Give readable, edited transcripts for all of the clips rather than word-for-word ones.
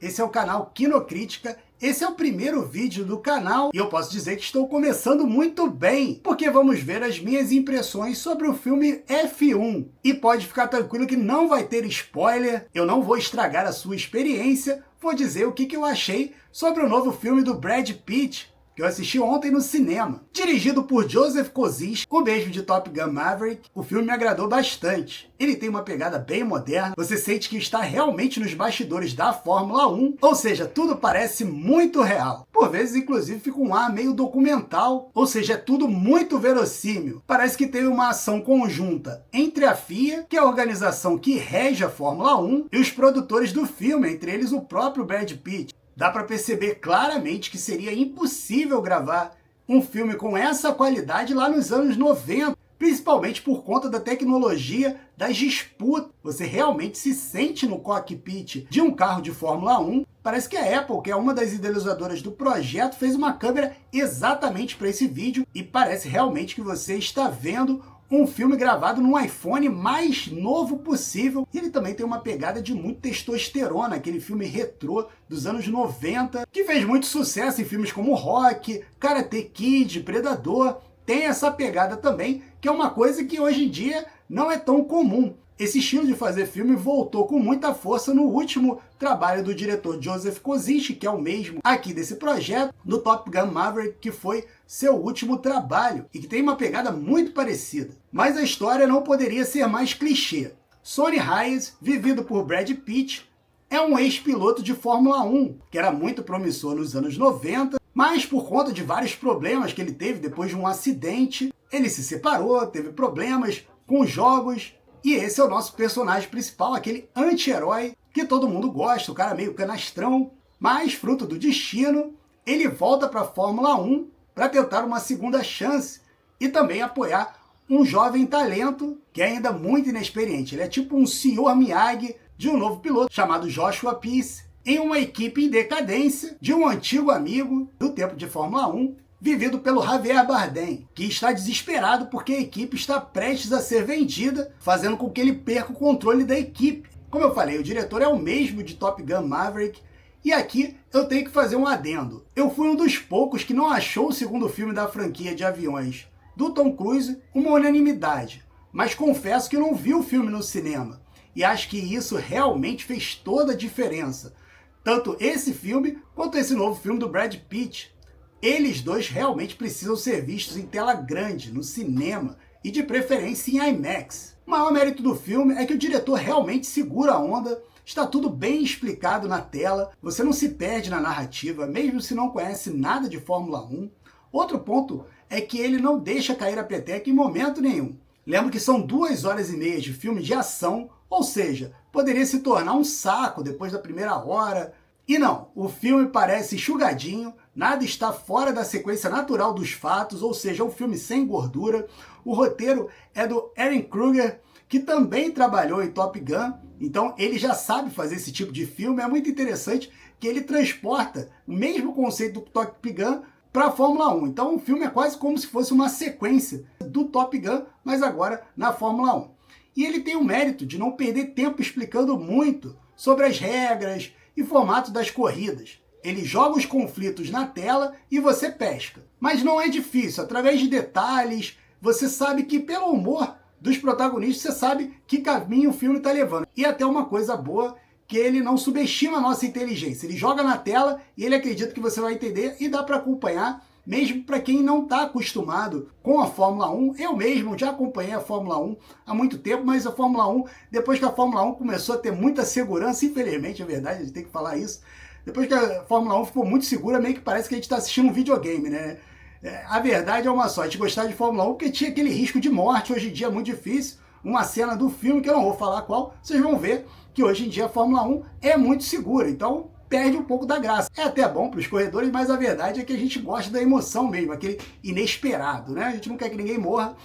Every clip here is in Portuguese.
esse é o canal Quinocrítica. Esse é o primeiro vídeo do canal e eu posso dizer que estou começando muito bem, porque vamos ver as minhas impressões sobre o filme F1. E pode ficar tranquilo que não vai ter spoiler, eu não vou estragar a sua experiência, vou dizer o que eu achei sobre o novo filme do Brad Pitt, que eu assisti ontem no cinema. Dirigido por Joseph Kosinski, o mesmo de Top Gun Maverick, o filme me agradou bastante. Ele tem uma pegada bem moderna, você sente que está realmente nos bastidores da Fórmula 1, ou seja, tudo parece muito real. Por vezes, inclusive, fica um ar meio documental, ou seja, é tudo muito verossímil. Parece que teve uma ação conjunta entre a FIA, que é a organização que rege a Fórmula 1, e os produtores do filme, entre eles o próprio Brad Pitt. Dá para perceber claramente que seria impossível gravar um filme com essa qualidade lá nos anos 90, principalmente por conta da tecnologia das disputas. Você realmente se sente no cockpit de um carro de Fórmula 1. Parece que a Apple, que é uma das idealizadoras do projeto, fez uma câmera exatamente para esse vídeo e parece realmente que você está vendo um filme gravado num iPhone mais novo possível. E ele também tem uma pegada de muito testosterona, aquele filme retrô dos anos 90, que fez muito sucesso em filmes como Rock, Karate Kid, Predador. Tem essa pegada também, que é uma coisa que hoje em dia não é tão comum. Esse estilo de fazer filme voltou com muita força no último trabalho do diretor Joseph Kosinski, que é o mesmo aqui desse projeto, do Top Gun Maverick, que foi seu último trabalho, e que tem uma pegada muito parecida. Mas a história não poderia ser mais clichê. Sonny Hayes, vivido por Brad Pitt, é um ex-piloto de Fórmula 1, que era muito promissor nos anos 90, mas por conta de vários problemas que ele teve depois de um acidente, ele se separou, teve problemas com jogos. E esse é o nosso personagem principal, aquele anti-herói que todo mundo gosta, o cara meio canastrão, mas fruto do destino, ele volta para a Fórmula 1 para tentar uma segunda chance e também apoiar um jovem talento que é ainda muito inexperiente. Ele é tipo um Sr. Miyagi de um novo piloto chamado Joshua Peace, em uma equipe em decadência de um antigo amigo do tempo de Fórmula 1, vivido pelo Javier Bardem, que está desesperado porque a equipe está prestes a ser vendida, fazendo com que ele perca o controle da equipe. Como eu falei, o diretor é o mesmo de Top Gun Maverick, e aqui eu tenho que fazer um adendo. Eu fui um dos poucos que não achou o segundo filme da franquia de aviões do Tom Cruise uma unanimidade, mas confesso que eu não vi o filme no cinema, e acho que isso realmente fez toda a diferença. Tanto esse filme, quanto esse novo filme do Brad Pitt. Eles dois realmente precisam ser vistos em tela grande, no cinema, e de preferência em IMAX. O maior mérito do filme é que o diretor realmente segura a onda, está tudo bem explicado na tela, você não se perde na narrativa, mesmo se não conhece nada de Fórmula 1. Outro ponto é que ele não deixa cair a peteca em momento nenhum. Lembro que são 2 horas e meia de filme de ação, ou seja, poderia se tornar um saco depois da primeira hora. E não, o filme parece enxugadinho, nada está fora da sequência natural dos fatos, ou seja, é um filme sem gordura. O roteiro é do Ehren Kruger, que também trabalhou em Top Gun, então ele já sabe fazer esse tipo de filme. É muito interessante que ele transporta o mesmo conceito do Top Gun para a Fórmula 1. Então o filme é quase como se fosse uma sequência do Top Gun, mas agora na Fórmula 1. E ele tem o mérito de não perder tempo explicando muito sobre as regras e formato das corridas. Ele joga os conflitos na tela e você pesca. Mas não é difícil, através de detalhes, você sabe que pelo humor dos protagonistas, você sabe que caminho o filme está levando. E até uma coisa boa, que ele não subestima a nossa inteligência. Ele joga na tela e ele acredita que você vai entender e dá para acompanhar, mesmo para quem não está acostumado com a Fórmula 1. Eu mesmo já acompanhei a Fórmula 1 há muito tempo, mas a Fórmula 1, depois que a Fórmula 1 começou a ter muita segurança, infelizmente, é verdade, a gente tem que falar isso, depois que a Fórmula 1 ficou muito segura, meio que parece que a gente está assistindo um videogame, né? A verdade é uma só, a gente gostava de Fórmula 1 porque tinha aquele risco de morte, hoje em dia é muito difícil. Uma cena do filme, que eu não vou falar qual, vocês vão ver que hoje em dia a Fórmula 1 é muito segura, então perde um pouco da graça. É até bom para os corredores, mas a verdade é que a gente gosta da emoção mesmo, aquele inesperado, né? A gente não quer que ninguém morra,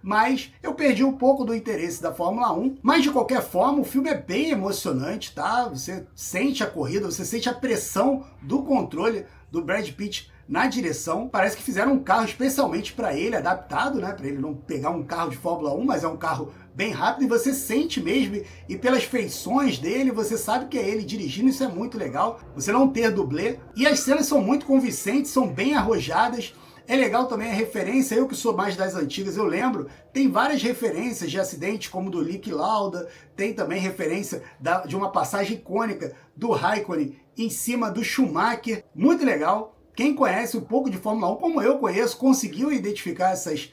mas eu perdi um pouco do interesse da Fórmula 1. Mas de qualquer forma, o filme é bem emocionante, tá? Você sente a corrida, você sente a pressão do controle do Brad Pitt na direção. Parece que fizeram um carro especialmente para ele, adaptado, né? Para ele não pegar um carro de Fórmula 1, mas é um carro bem rápido e você sente mesmo, e pelas feições dele, você sabe que é ele dirigindo, isso é muito legal, você não ter dublê. E as cenas são muito convincentes, são bem arrojadas. É legal também a referência, eu que sou mais das antigas, eu lembro, tem várias referências de acidentes, como do Niki Lauda, tem também referência de uma passagem icônica do Raikkonen em cima do Schumacher, muito legal. Quem conhece um pouco de Fórmula 1, como eu conheço, conseguiu identificar essas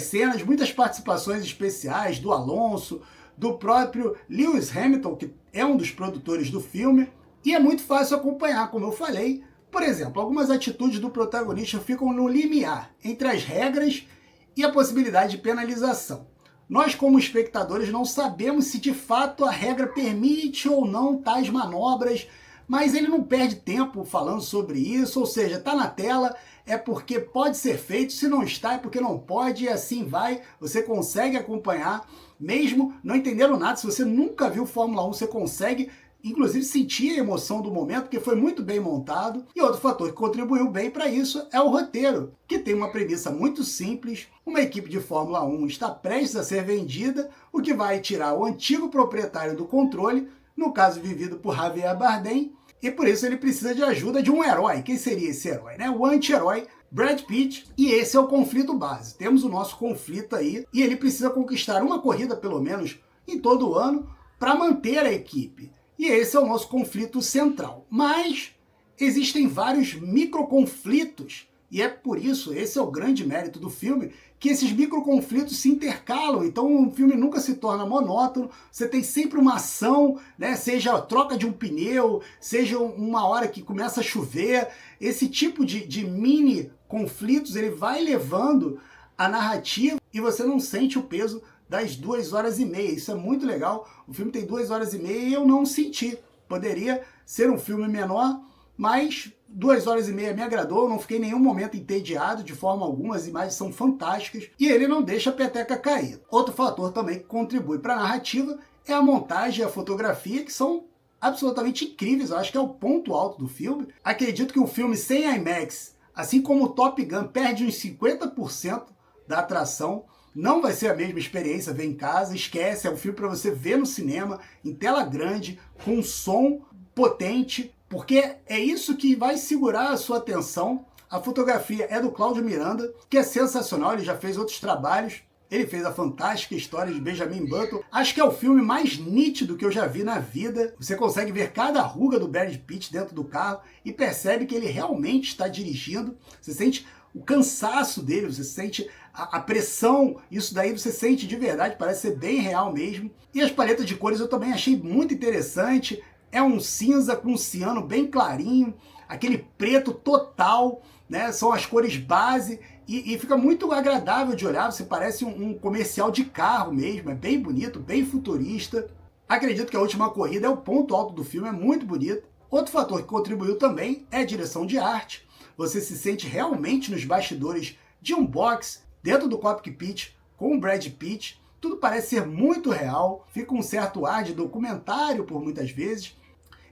cenas, muitas participações especiais do Alonso, do próprio Lewis Hamilton, que é um dos produtores do filme, e é muito fácil acompanhar, como eu falei. Por exemplo, algumas atitudes do protagonista ficam no limiar entre as regras e a possibilidade de penalização. Nós, como espectadores, não sabemos se de fato a regra permite ou não tais manobras, mas ele não perde tempo falando sobre isso, ou seja, está na tela, é porque pode ser feito, se não está é porque não pode, e assim vai, você consegue acompanhar, mesmo não entendendo nada. Se você nunca viu Fórmula 1, você consegue inclusive sentir a emoção do momento, porque foi muito bem montado. E outro fator que contribuiu bem para isso é o roteiro, que tem uma premissa muito simples. Uma equipe de Fórmula 1 está prestes a ser vendida, o que vai tirar o antigo proprietário do controle, no caso vivido por Javier Bardem, e por isso ele precisa de ajuda de um herói. Quem seria esse herói, né? O anti-herói Brad Pitt, e esse é o conflito base. Temos o nosso conflito aí, e ele precisa conquistar uma corrida, pelo menos, em todo o ano, para manter a equipe. E esse é o nosso conflito central. Mas existem vários microconflitos, e é por isso, esse é o grande mérito do filme, que esses microconflitos se intercalam. Então o filme nunca se torna monótono, você tem sempre uma ação, né? Seja a troca de um pneu, seja uma hora que começa a chover. Esse tipo de mini conflitos, ele vai levando a narrativa e você não sente o peso das 2h30. Isso é muito legal. O filme tem 2h30 e eu não senti. Poderia ser um filme menor, mas 2h30 me agradou, eu não fiquei em nenhum momento entediado de forma alguma, as imagens são fantásticas e ele não deixa a peteca cair. Outro fator também que contribui para a narrativa é a montagem e a fotografia, que são absolutamente incríveis. Eu acho que é o ponto alto do filme. Acredito que um filme sem IMAX, assim como o Top Gun, perde uns 50% da atração. Não vai ser a mesma experiência ver em casa, esquece, é um filme para você ver no cinema, em tela grande, com som potente, porque é isso que vai segurar a sua atenção. A fotografia é do Cláudio Miranda, que é sensacional, ele já fez outros trabalhos, ele fez a fantástica história de Benjamin Button. Acho que é o filme mais nítido que eu já vi na vida. Você consegue ver cada ruga do Brad Pitt dentro do carro e percebe que ele realmente está dirigindo. Você sente o cansaço dele, você sente a pressão, isso daí você sente de verdade, parece ser bem real mesmo. E as paletas de cores eu também achei muito interessante. É um cinza com um ciano bem clarinho, aquele preto total, né? São as cores base e fica muito agradável de olhar, você parece um comercial de carro mesmo, é bem bonito, bem futurista. Acredito que a última corrida é o ponto alto do filme, é muito bonito. Outro fator que contribuiu também é a direção de arte. Você se sente realmente nos bastidores de um boxe, dentro do cockpit, com o Brad Pitt. Tudo parece ser muito real, fica um certo ar de documentário por muitas vezes.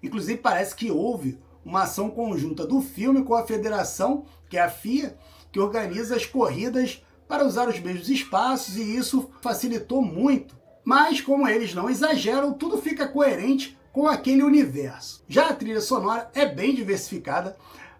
Inclusive parece que houve uma ação conjunta do filme com a federação, que é a FIA, que organiza as corridas para usar os mesmos espaços, e isso facilitou muito. Mas como eles não exageram, tudo fica coerente com aquele universo. Já a trilha sonora é bem diversificada,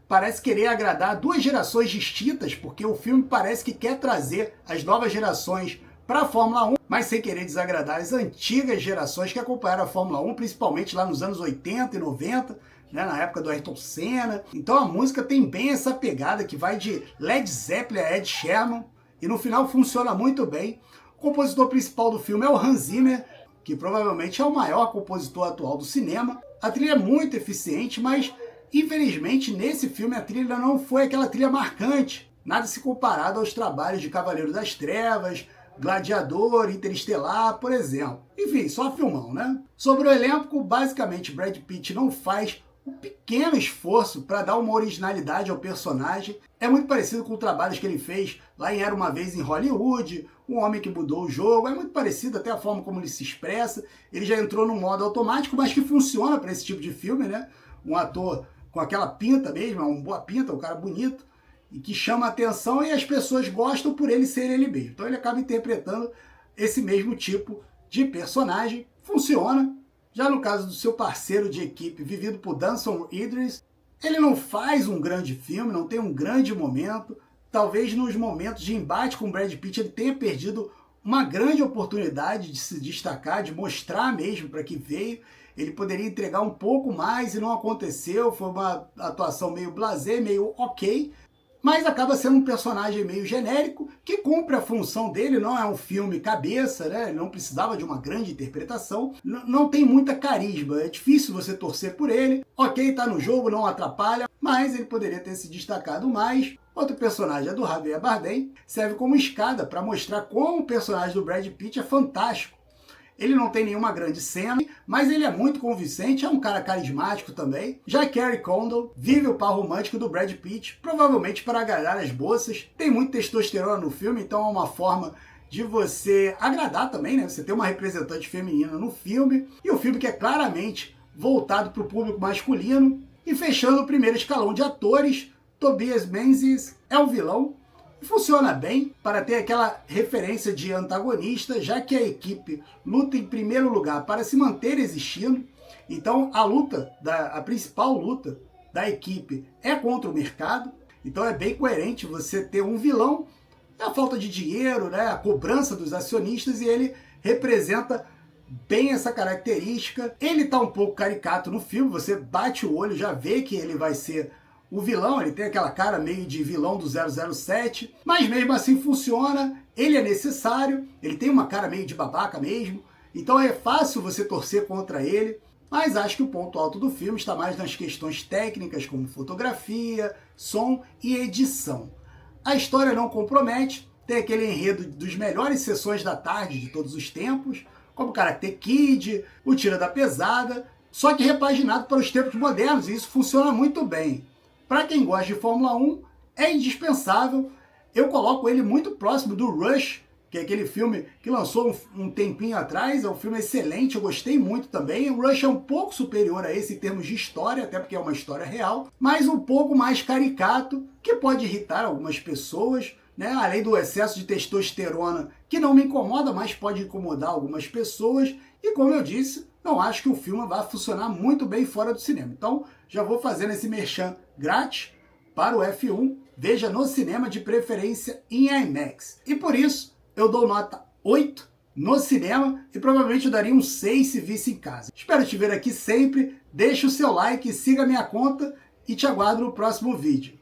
parece querer agradar duas gerações distintas, porque o filme parece que quer trazer as novas gerações para a Fórmula 1, mas sem querer desagradar as antigas gerações que acompanharam a Fórmula 1, principalmente lá nos anos 80 e 90, né, na época do Ayrton Senna. Então a música tem bem essa pegada que vai de Led Zeppelin a Ed Sheeran, e no final funciona muito bem. O compositor principal do filme é o Hans Zimmer, que provavelmente é o maior compositor atual do cinema. A trilha é muito eficiente, mas infelizmente nesse filme a trilha não foi aquela trilha marcante, nada se comparado aos trabalhos de Cavaleiro das Trevas, Gladiador, Interestelar, por exemplo. Enfim, só filmão, né? Sobre o elenco, basicamente Brad Pitt não faz um pequeno esforço para dar uma originalidade ao personagem. É muito parecido com trabalhos que ele fez lá em Era Uma Vez em Hollywood, Um Homem que Mudou o Jogo. É muito parecido até a forma como ele se expressa. Ele já entrou no modo automático, mas que funciona para esse tipo de filme, né? Um ator com aquela pinta mesmo, uma boa pinta, um cara bonito, e que chama a atenção, e as pessoas gostam por ele ser ele mesmo. Então ele acaba interpretando esse mesmo tipo de personagem, funciona. Já no caso do seu parceiro de equipe, vivido por Danson Idris, ele não faz um grande filme, não tem um grande momento. Talvez nos momentos de embate com Brad Pitt ele tenha perdido uma grande oportunidade de se destacar, de mostrar mesmo para que veio. Ele poderia entregar um pouco mais e não aconteceu, foi uma atuação meio blasé, meio ok, mas acaba sendo um personagem meio genérico, que cumpre a função dele, não é um filme cabeça, né? Ele não precisava de uma grande interpretação, não tem muita carisma, é difícil você torcer por ele. Ok, tá no jogo, não atrapalha, mas ele poderia ter se destacado mais. Outro personagem é do Javier Bardem, serve como escada para mostrar como o personagem do Brad Pitt é fantástico. Ele não tem nenhuma grande cena, mas ele é muito convincente, é um cara carismático também. Já Kerry Condon vive o par romântico do Brad Pitt, provavelmente para agradar as moças. Tem muito testosterona no filme, então é uma forma de você agradar também, né? Você ter uma representante feminina no filme. E o filme que é claramente voltado para o público masculino. E fechando o primeiro escalão de atores, Tobias Menzies é o vilão. Funciona bem para ter aquela referência de antagonista, já que a equipe luta em primeiro lugar para se manter existindo. Então a principal luta da equipe é contra o mercado. Então é bem coerente você ter um vilão, a falta de dinheiro, né, a cobrança dos acionistas, e ele representa bem essa característica. Ele está um pouco caricato no filme, você bate o olho, já vê que ele vai ser o vilão, ele tem aquela cara meio de vilão do 007, mas mesmo assim funciona, ele é necessário, ele tem uma cara meio de babaca mesmo, então é fácil você torcer contra ele, mas acho que o ponto alto do filme está mais nas questões técnicas, como fotografia, som e edição. A história não compromete, tem aquele enredo dos melhores sessões da tarde de todos os tempos, como Karate Kid, o Tira da Pesada, só que repaginado para os tempos modernos, e isso funciona muito bem. Para quem gosta de Fórmula 1, é indispensável. Eu coloco ele muito próximo do Rush, que é aquele filme que lançou um tempinho atrás. É um filme excelente, eu gostei muito também. O Rush é um pouco superior a esse em termos de história, até porque é uma história real, mas um pouco mais caricato, que pode irritar algumas pessoas, né? Além do excesso de testosterona, que não me incomoda, mas pode incomodar algumas pessoas. E como eu disse, não acho que o filme vai funcionar muito bem fora do cinema. Então, já vou fazendo esse merchan grátis para o F1. Veja no cinema, de preferência em IMAX. E por isso, eu dou nota 8 no cinema e provavelmente eu daria um 6 se visse em casa. Espero te ver aqui sempre. Deixe o seu like, siga a minha conta e te aguardo no próximo vídeo.